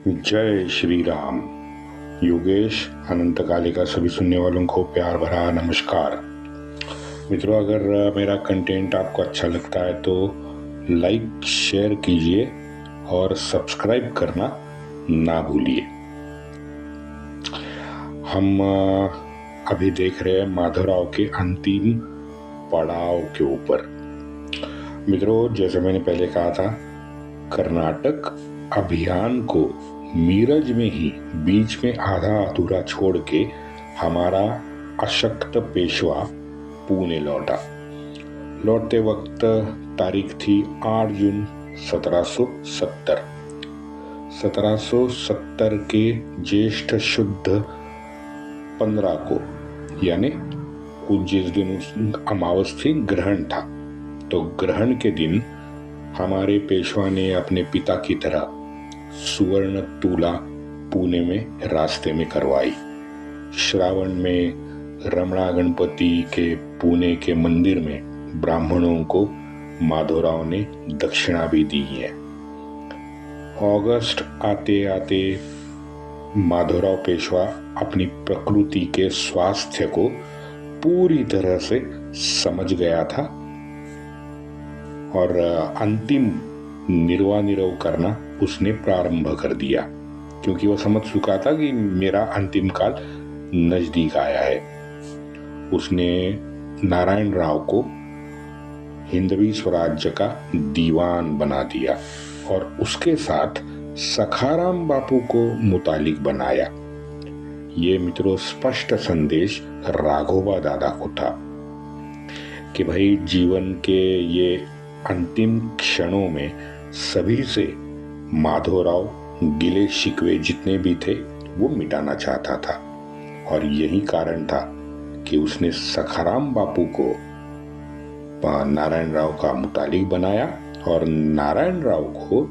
जय श्री राम। योगेश अनंत काले का सभी सुनने वालों को प्यार भरा नमस्कार। मित्रों, अगर मेरा कंटेंट आपको अच्छा लगता है तो लाइक शेयर कीजिए और सब्सक्राइब करना ना भूलिए। हम अभी देख रहे हैं माधवराव के अंतिम पड़ाव के ऊपर। मित्रों, जैसे मैंने पहले कहा था, कर्नाटक अभियान को मीरज में ही बीच में आधा अधूरा छोड़ के हमारा अशक्त पेशवा पुणे लौटा। लौटते वक्त तारीख थी 8 जून 1770। 1770 के ज्येष्ठ शुद्ध 15 को, यानी जिस दिन अमावस थी, ग्रहण था। तो ग्रहण के दिन हमारे पेशवा ने अपने पिता की तरह सुवर्ण तूला पुणे में रास्ते में करवाई। श्रावण में रमणा गणपति के पुणे के मंदिर में ब्राह्मणों को माधवराव ने दक्षिणा भी दी है। अगस्त आते आते माधवराव पेशवा अपनी प्रकृति के स्वास्थ्य को पूरी तरह से समझ गया था और अंतिम निर्वाह करना उसने प्रारंभ कर दिया, क्योंकि वह समझ चुका था कि मेरा अंतिम काल नजदीक आया है। उसने नारायण राव को हिंदवी स्वराज्य का दीवान बना दिया और उसके साथ सखाराम बापू को मुतालिक बनाया। ये मित्रों स्पष्ट संदेश राघोबा दादा को था कि भाई, जीवन के ये अंतिम क्षणों में सभी से माधवराव गिले शिकवे जितने भी थे वो मिटाना चाहता था। और यही कारण था कि उसने सखाराम बापू को नारायण राव का मुतालिक बनाया और नारायण राव को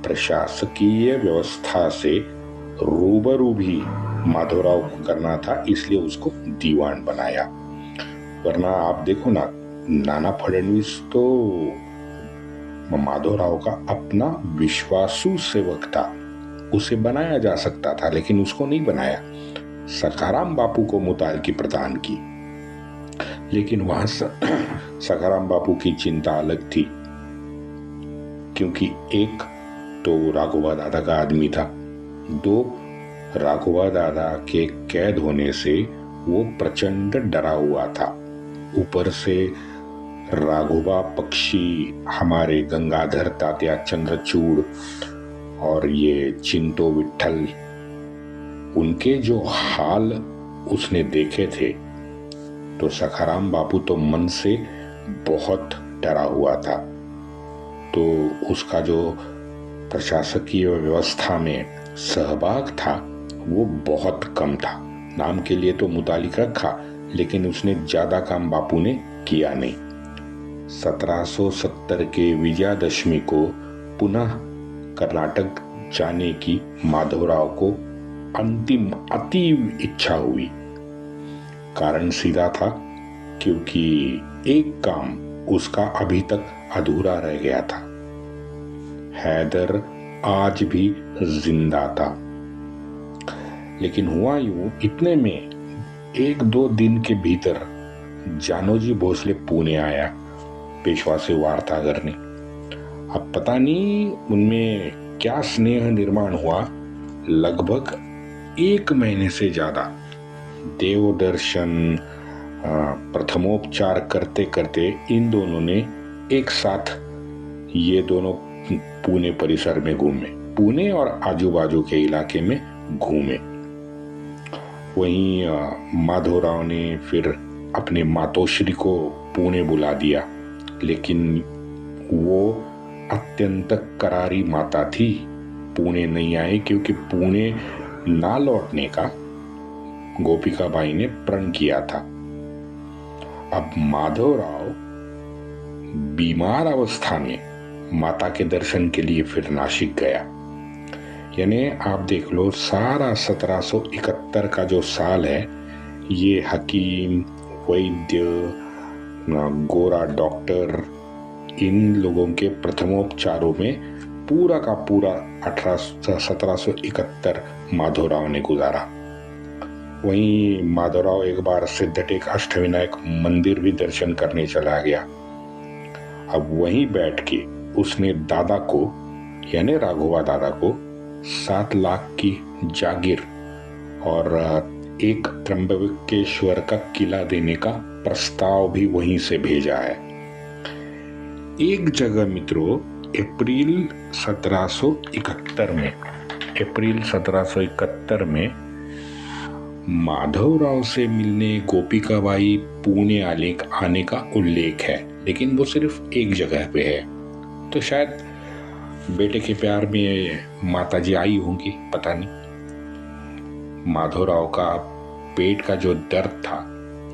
प्रशासकीय व्यवस्था से रूबरू भी माधवराव को करना था, इसलिए उसको दीवान बनाया। वरना आप देखो ना, नाना फडणवीस तो माधवराव का अपना विश्वासु सेवक था, उसे बनाया जा सकता था, लेकिन उसको नहीं बनाया। सखाराम बापू को मुतालिकी प्रदान की, लेकिन वहां सखाराम बापू की चिंता अलग थी, क्योंकि एक तो राघोबा दादा का आदमी था, दो राघोबा दादा के कैद होने से वो प्रचंड डरा हुआ था। ऊपर से राघोबा पक्षी, हमारे गंगाधर तात्या चंद्रचूड़ और ये चिंतो विठल, उनके जो हाल उसने देखे थे, तो सखाराम बापू तो मन से बहुत डरा हुआ था। तो उसका जो प्रशासकीय व्यवस्था में सहभाग था वो बहुत कम था। नाम के लिए तो मुतालिक रखा, लेकिन उसने ज्यादा काम बापू ने किया नहीं। 1770 के विजयादशमी को पुनः कर्नाटक जाने की माधवराव को अंतिम अतीव इच्छा हुई। कारण सीधा था, क्योंकि एक काम उसका अभी तक अधूरा रह गया था। हैदर आज भी जिंदा था। लेकिन हुआ यूं, इतने में 1-2 दिन के भीतर जानोजी भोसले पुणे आया पेशवा से वार्ता करने। अब पता नहीं उनमें क्या स्नेह निर्माण हुआ। लगभग 1 महीने से ज्यादा देव दर्शन, प्रथमोपचार करते करते इन दोनों ने एक साथ ये दोनों पुणे परिसर में घूमे, पुणे और आजू बाजू के इलाके में घूमे। वहीं माधवराव ने फिर अपने मातोश्री को पुणे बुला दिया, लेकिन वो अत्यंत करारी माता थी, पुणे नहीं आए, क्योंकि पुणे ना लौटने का गोपिकाबाई ने प्रण किया था। अब माधवराव बीमार अवस्था में माता के दर्शन के लिए फिर नासिक गया। यानी आप देख लो, सारा 1771 का जो साल है, ये हकीम, वैद्य, गोरा डॉक्टर, इन लोगों के प्रथमोपचारों में पूरा का पूरा 1771 माधवराव ने गुजारा। वहीं माधवराव एक बार सिद्धटेक अष्टविनायक मंदिर भी दर्शन करने चला गया। अब वहीं बैठ के उसने दादा को यानी राघोबा दादा को 7 लाख की जागीर और एक त्र्यंबकेश्वर का किला देने का प्रस्ताव भी वहीं से भेजा है। एक जगह मित्रों अप्रैल 1771 में माधवराव से मिलने गोपिकाबाई पुणे आने का उल्लेख है, लेकिन वो सिर्फ एक जगह पे है। तो शायद बेटे के प्यार में माताजी आई होंगी, पता नहीं। माधवराव का पेट का जो दर्द था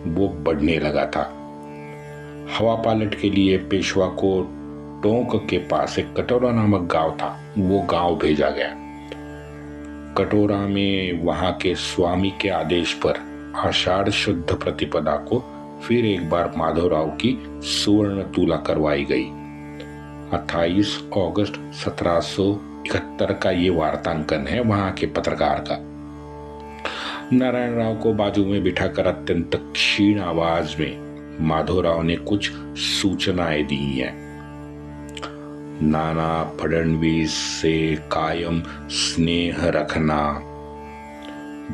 वो बढ़ने लगा था। हवा पालट के लिए पेशवा को टोंक के पास एक कटोरा नामक गांव था, वो गांव भेजा गया। कटोरा में वहां के स्वामी के आदेश पर आषाढ़ शुद्ध प्रतिपदा को फिर एक बार माधवराव की सुवर्ण तुला करवाई गई। 28 अगस्त 1771 का ये वार्तांकन है वहां के पत्रकार का। नारायण राव को बाजू में बिठाकर अत्यंत क्षीण आवाज में माधवराव ने कुछ सूचनाएं दी हैं। नाना फडणवीस से कायम स्नेह रखना,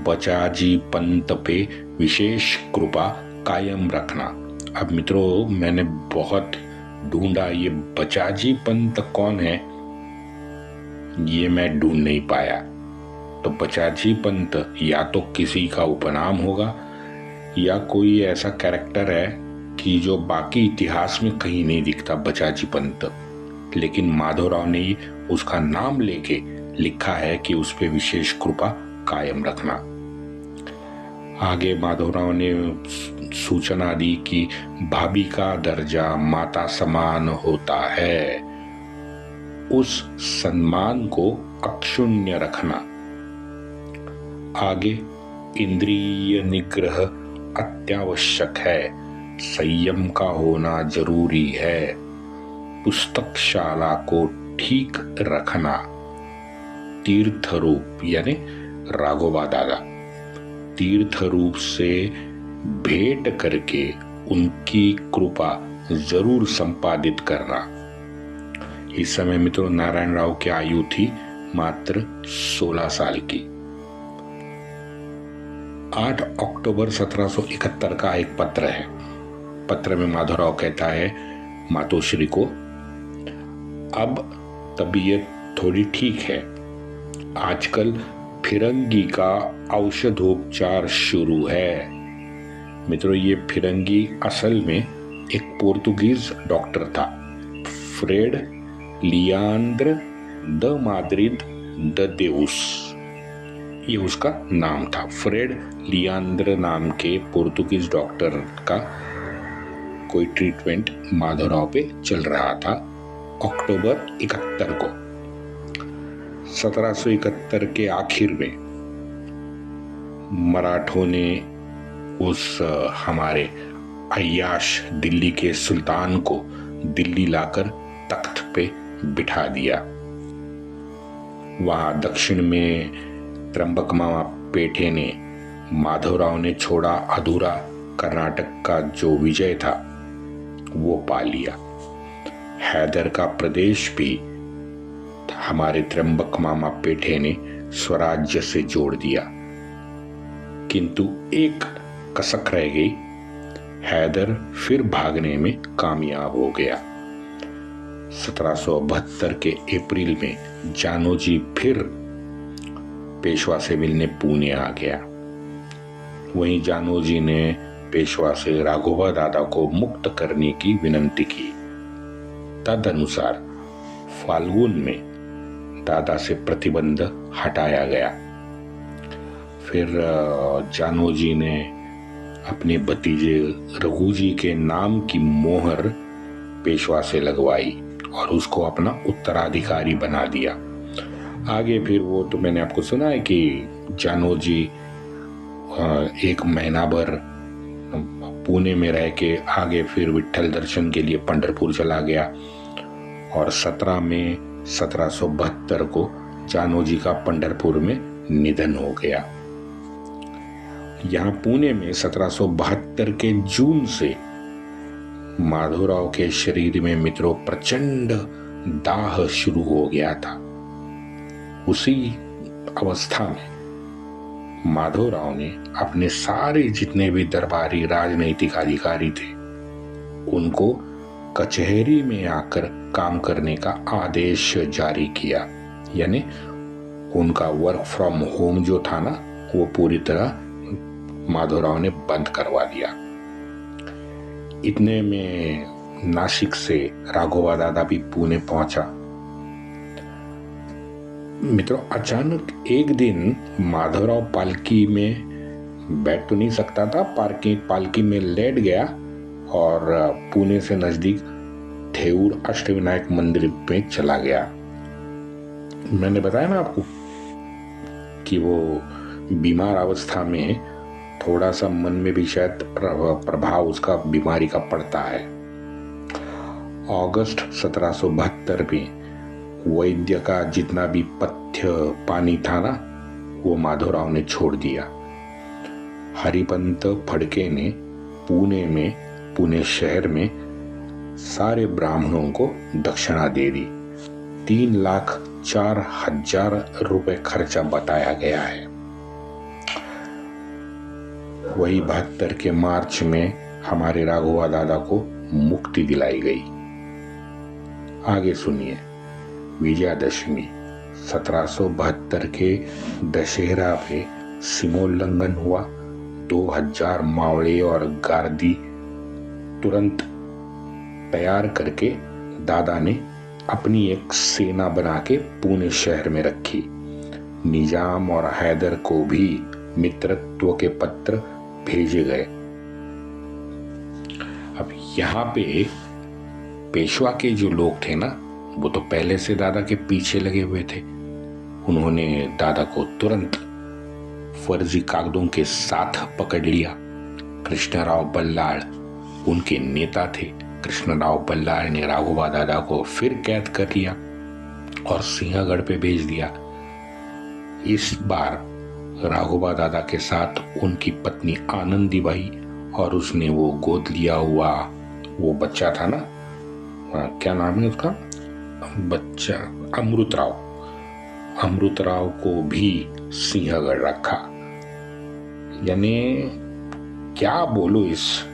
बचाजी पंत पे विशेष कृपा कायम रखना। अब मित्रों मैंने बहुत ढूंढा, ये बचाजी पंत कौन है ये मैं ढूंढ नहीं पाया। तो बचाजी पंत या तो किसी का उपनाम होगा या कोई ऐसा कैरेक्टर है कि जो बाकी इतिहास में कहीं नहीं दिखता, बचाजी पंत। लेकिन माधवराव ने उसका नाम लेके लिखा है कि उस पे विशेष कृपा कायम रखना। आगे माधवराव ने सूचना दी कि भाभी का दर्जा माता समान होता है, उस सम्मान को अक्षुण्य रखना। आगे इंद्रिय निग्रह अत्यावश्यक है, संयम का होना जरूरी है, पुस्तकशाला को ठीक रखना, तीर्थ रूप यानी राघोबा दादा तीर्थ रूप से भेंट करके उनकी कृपा जरूर संपादित करना। इस समय मित्रों नारायण राव की आयु थी मात्र 16 साल की। 8 अक्टूबर 1771 का एक पत्र है। पत्र में माधवराव कहता है मातोश्री को, अब तबीयत थोड़ी ठीक है, आजकल फिरंगी का औषधोपचार शुरू है। मित्रों ये फिरंगी असल में एक पोर्तुगीज डॉक्टर था, फ्रेड लियांद्र द माद्रिद द देउस, ये उसका नाम था। फ्रेड लियांद्र नाम के पोर्तुगीज डॉक्टर का कोई ट्रीटमेंट माधवराव पे चल रहा था। अक्टूबर 71 को 1771 के आखिर में मराठों ने उस हमारे अय्याश दिल्ली के सुल्तान को दिल्ली लाकर तख्त पे बिठा दिया। वहां दक्षिण में त्र्यंबकमामा पेठे ने माधवराव ने छोड़ा अधूरा कर्नाटक का जो विजय था वो पा लिया। हैदर का प्रदेश भी हमारे त्र्यंबकमामा पेठे ने स्वराज्य से जोड़ दिया, किंतु एक कसक रह गई, हैदर फिर भागने में कामयाब हो गया। 1772 के अप्रैल में जानोजी फिर पेशवा से मिलने पुणे आ गया। वहीं जानोजी ने पेशवा से राघोबा दादा को मुक्त करने की विनंती की। तदनुसार फाल्गुन में दादा से प्रतिबंध हटाया गया। फिर जानोजी ने अपने भतीजे रघुजी के नाम की मोहर पेशवा से लगवाई और उसको अपना उत्तराधिकारी बना दिया। आगे फिर वो तो मैंने आपको सुना है कि जानोजी एक महीना भर पुणे में रह के आगे फिर विट्ठल दर्शन के लिए पंढरपुर चला गया और 17 में 1772 को जानोजी का पंढरपुर में निधन हो गया। यहाँ पुणे में 1772 के जून से माधवराव के शरीर में मित्रों प्रचंड दाह शुरू हो गया था। उसी अवस्था में माधवराव ने अपने सारे जितने भी दरबारी राजनीतिक अधिकारी थे उनको कचहरी में आकर काम करने का आदेश जारी किया। यानी उनका वर्क फ्रॉम होम जो था ना वो पूरी तरह माधवराव ने बंद करवा दिया। इतने में नासिक से राघोबा दादा भी पुणे पहुंचा। मित्रों, अचानक एक दिन माधवराव पालकी में बैठ तो नहीं सकता था, पालकी में लेट गया और पुणे से नजदीक थेऊर अष्टविनायक मंदिर में चला गया। मैंने बताया ना आपको कि वो बीमार अवस्था में थोड़ा सा मन में भी शायद प्रभाव उसका बीमारी का पड़ता है। अगस्त 1772 में वैद्य का जितना भी पथ्य पानी था ना वो माधवराव ने छोड़ दिया। हरिपंत फड़के ने पुणे शहर में सारे ब्राह्मणों को दक्षिणा दे दी। 3,04,000 रुपए खर्चा बताया गया है। वही 72 के मार्च में हमारे राघोबा दादा को मुक्ति दिलाई गई। आगे सुनिए। विजयादशमी 1772 के दशहरा पे सीमोल्लंघन हुआ। 2000 मावड़े और गार्दी तुरंत तैयार करके दादा ने अपनी एक सेना बना के पुणे शहर में रखी। निजाम और हैदर को भी मित्रत्व के पत्र भेजे गए। अब यहाँ पे पेशवा के जो लोग थे ना वो तो पहले से दादा के पीछे लगे हुए थे। उन्होंने दादा को तुरंत फर्जी कागजों के साथ पकड़ लिया। कृष्णराव बल्लाळ उनके नेता थे। कृष्णराव बल्लाळ ने राघोबा दादा को फिर कैद कर लिया और सिंहगढ़ पे भेज दिया। इस बार राघोबा दादा के साथ उनकी पत्नी आनंदीबाई और उसने वो गोद लिया हुआ वो बच्चा था ना, क्या नाम है उसका बच्चा, अमृतराव को भी सिंहगढ़ रखा। यानी क्या बोलो इस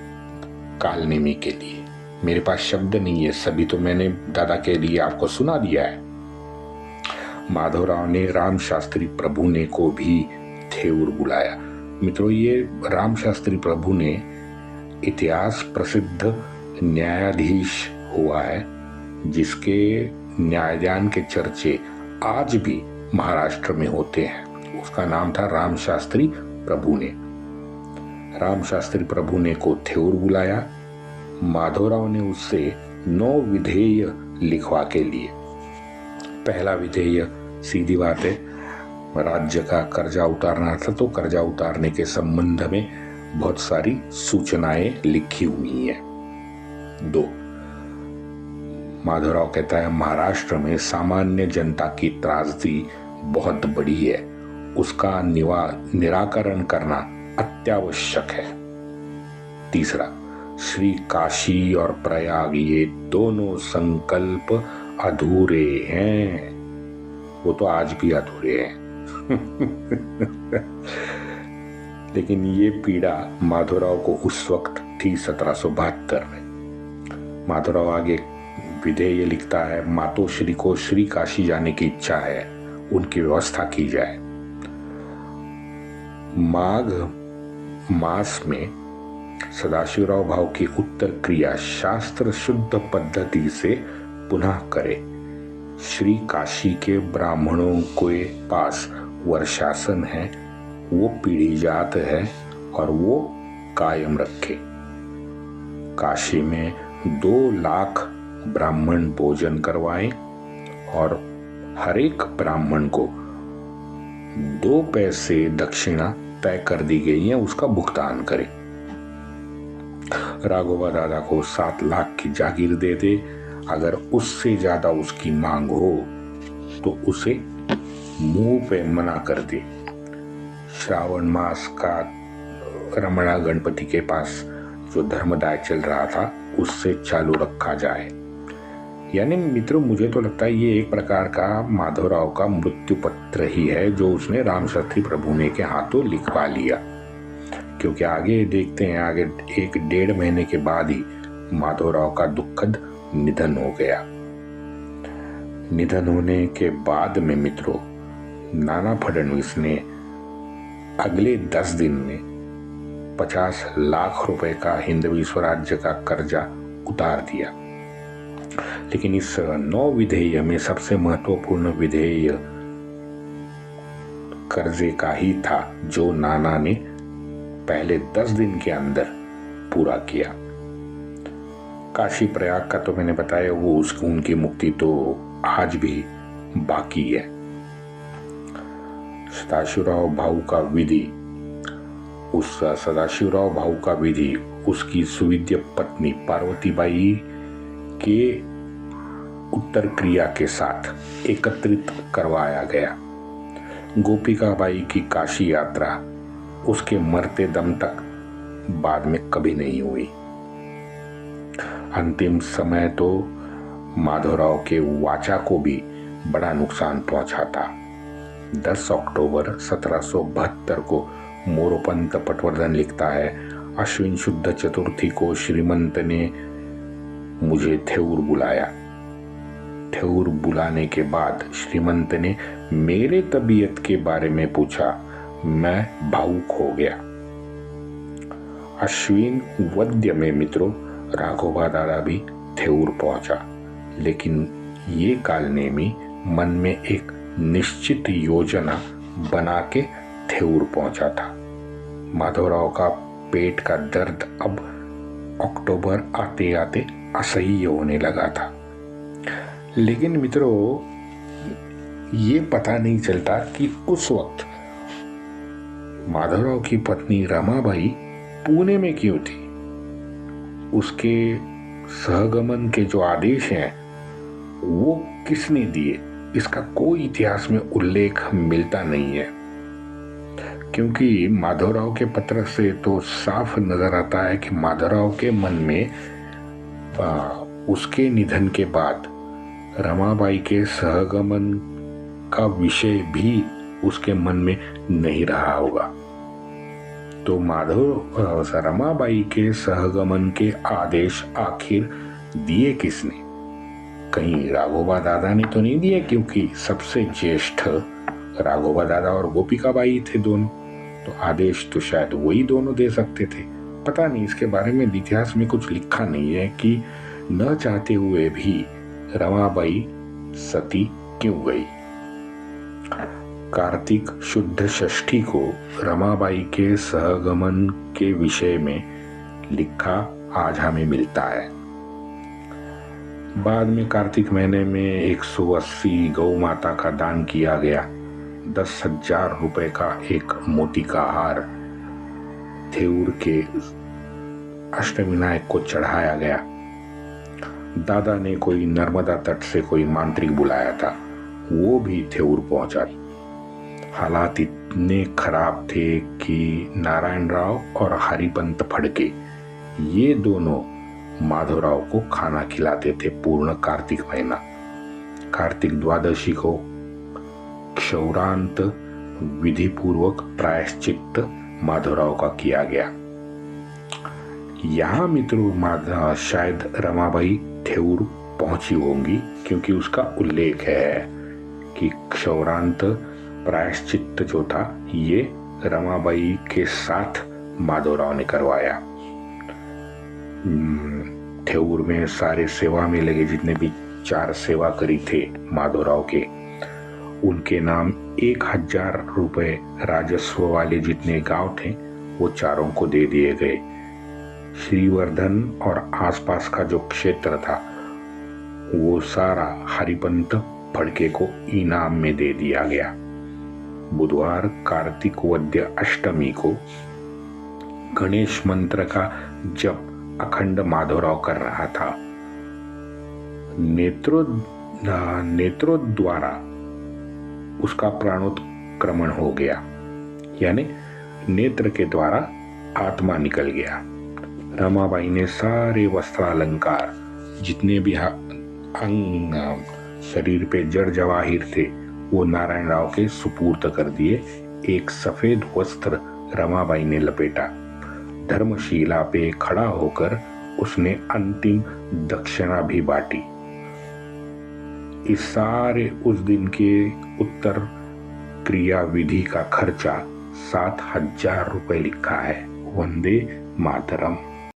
कालनेमी के लिए, मेरे पास शब्द नहीं है। सभी तो मैंने दादा के लिए आपको सुना दिया है। माधवराव ने राम शास्त्री प्रभु ने को भी थेऊर बुलाया। मित्रों, ये राम शास्त्री प्रभु ने इतिहास प्रसिद्ध न्यायाधीश हुआ है जिसके न्यायदान के चर्चे आज भी महाराष्ट्र में होते हैं। उसका नाम था राम शास्त्री प्रभु ने। राम शास्त्री प्रभु ने को थेऊर बुलाया। माधवराव ने उससे 9 विधेय लिखवा के लिए। पहला विधेय सीधी बात है, राज्य का कर्जा उतारना था, तो कर्जा उतारने के संबंध में बहुत सारी सूचनाएं लिखी हुई हैं। 2, माधवराव कहता है महाराष्ट्र में सामान्य जनता की त्रासदी बहुत बड़ी है, उसका निराकरण करना अत्यावश्यक है। 3, श्री काशी और प्रयाग ये दोनों संकल्प अधूरे हैं, वो तो आज भी अधूरे हैं। लेकिन ये पीड़ा माधवराव को उस वक्त थी 1772 में। माधवराव आगे विधेय लिखता है, मातोश्री को श्री काशी जाने की इच्छा है, उनकी व्यवस्था की जाए। माघ मास में सदाशिवराव भाव की उत्तर क्रिया शास्त्र शुद्ध पद्धति से पुनः करे। श्री काशी के ब्राह्मणों के पास वर्षासन है, वो पीढ़ी जात है और वो कायम रखे। काशी में 2 लाख ब्राह्मण भोजन करवाएं और हर एक ब्राह्मण को 2 पैसे दक्षिणा तय कर दी गई है, उसका भुगतान करे। राघोबा दादा को 7 लाख की जागीर दे दे। अगर उससे ज्यादा उसकी मांग हो तो उसे मुंह पे मना कर दे। श्रावण मास का रमणा गणपति के पास जो धर्मदाय चल रहा था उससे चालू रखा जाए। यानी मित्रों, मुझे तो लगता है ये एक प्रकार का माधवराव का मृत्यु पत्र ही है जो उसने रामशास्त्री प्रभुने के हाथों लिखवा लिया। क्योंकि आगे देखते हैं, आगे 1-1.5 महीने के बाद ही माधवराव का दुखद निधन हो गया। निधन होने के बाद में मित्रों, नाना फडणवीस ने अगले 10 दिन में 50 लाख रुपए का हिंदवी स्वराज्य का कर्जा उतार दिया। लेकिन इस 9 विधेय में सबसे महत्वपूर्ण विधेय कर्जे का ही था जो नाना ने पहले 10 दिन के अंदर पूरा किया। काशी प्रयाग का तो मैंने बताया, वो उनकी मुक्ति तो आज भी बाकी है। सदाशिवराव भाऊ का विधि, उस सदाशिवराव भाऊ का विधि उसकी सुविद्य पत्नी पार्वतीबाई के उत्तर क्रिया के साथ एकत्रित करवाया गया। गोपिकाबाई की काशी यात्रा उसके मरते दम तक बाद में कभी नहीं हुई। अंतिम समय तो माधवराव के वाचा को भी बड़ा नुकसान पहुंचा था। 10 अक्टूबर 1772 को मोरोपंत पटवर्धन लिखता है, अश्विन शुद्ध चतुर्थी को श्रीमंत ने मुझे थेऊर बुलाया। थेऊर बुलाने के बाद श्रीमंत ने मेरे तबीयत के बारे में पूछा। मैं भावुक हो गया। अश्विन वद्य में मित्रों राघोबा दादा भी थेऊर पहुंचा, लेकिन ये कालनेमी मन में एक निश्चित योजना बना के थेऊर पहुंचा था। माधवराव का पेट का दर्द अब अक्टूबर आते आते असह्य होने लगा था। लेकिन मित्रों, ये पता नहीं चलता कि उस वक्त माधवराव की पत्नी रमाबाई पुणे में क्यों थी। उसके सहगमन के जो आदेश हैं वो किसने दिए, इसका कोई इतिहास में उल्लेख मिलता नहीं है। क्योंकि माधवराव के पत्र से तो साफ नजर आता है कि माधवराव के मन में उसके निधन के बाद रमाबाई के सहगमन का विषय भी उसके मन में नहीं रहा होगा। तो रमाबाई के सहगमन के आदेश आखिर दिए किसने? कहीं राघोबा दादा ने तो नहीं दिए, क्योंकि सबसे ज्येष्ठ राघोबा दादा और गोपिकाबाई थे दोनों, तो आदेश तो शायद वही दोनों दे सकते थे। पता नहीं, इसके बारे में इतिहास में कुछ लिखा नहीं है कि न चाहते हुए भी रमाबाई सती क्यों गई। कार्तिक शुद्ध षष्ठी को रमाबाई के सहगमन के विषय में लिखा आज हमें मिलता है। बाद में कार्तिक महीने में 180 गौ माता का दान किया गया। 10,000 रुपए का एक मोती का हार थेऊर के अष्टविनायक को चढ़ाया गया। दादा ने कोई नर्मदा तट से कोई मांत्रिक बुलाया था, वो भी थेऊर पहुंचा। हालात इतने खराब थे कि नारायण राव और हरिपंत फड़के ये दोनों माधवराव को खाना खिलाते थे पूर्ण कार्तिक महीना। कार्तिक द्वादशी को क्षौरांत विधि पूर्वक प्रायश्चित माधवराव का किया गया। यहाँ मित्रों शायद रमाबाई थेऊर पहुंची होंगी, क्योंकि उसका उल्लेख है कि क्षौरांत प्रायश्चित जो था ये रमाबाई के साथ माधवराव ने करवाया। थेऊर में सारे सेवा में लगे जितने भी 4 सेवा करी थे माधवराव के, उनके नाम 1,000 रुपए राजस्व वाले जितने गांव थे वो चारों को दे दिए गए। श्रीवर्धन और आसपास का जो क्षेत्र था वो सारा हरिपंत फड़के को इनाम में दे दिया गया। बुधवार कार्तिक वद्य अष्टमी को गणेश मंत्र का जप अखंड माधवराव कर रहा था। नेत्रोद्वारा उसका प्राणोत्क्रमण हो गया, यानी नेत्र के द्वारा आत्मा निकल गया। रमाबाई ने सारे वस्त्रालंकार, जितने भी अंग शरीर पे जड़ जवाहिर थे, वो नारायण राव के सुपूर्द कर दिए। एक सफेद वस्त्र रमाबाई ने लपेटा। धर्मशिला पे खड़ा होकर उसने अंतिम दक्षिणा भी बांटी। इस सारे उस दिन के उत्तर क्रिया विधि का खर्चा 7,000 रुपए लिखा है। वंदे मातरम।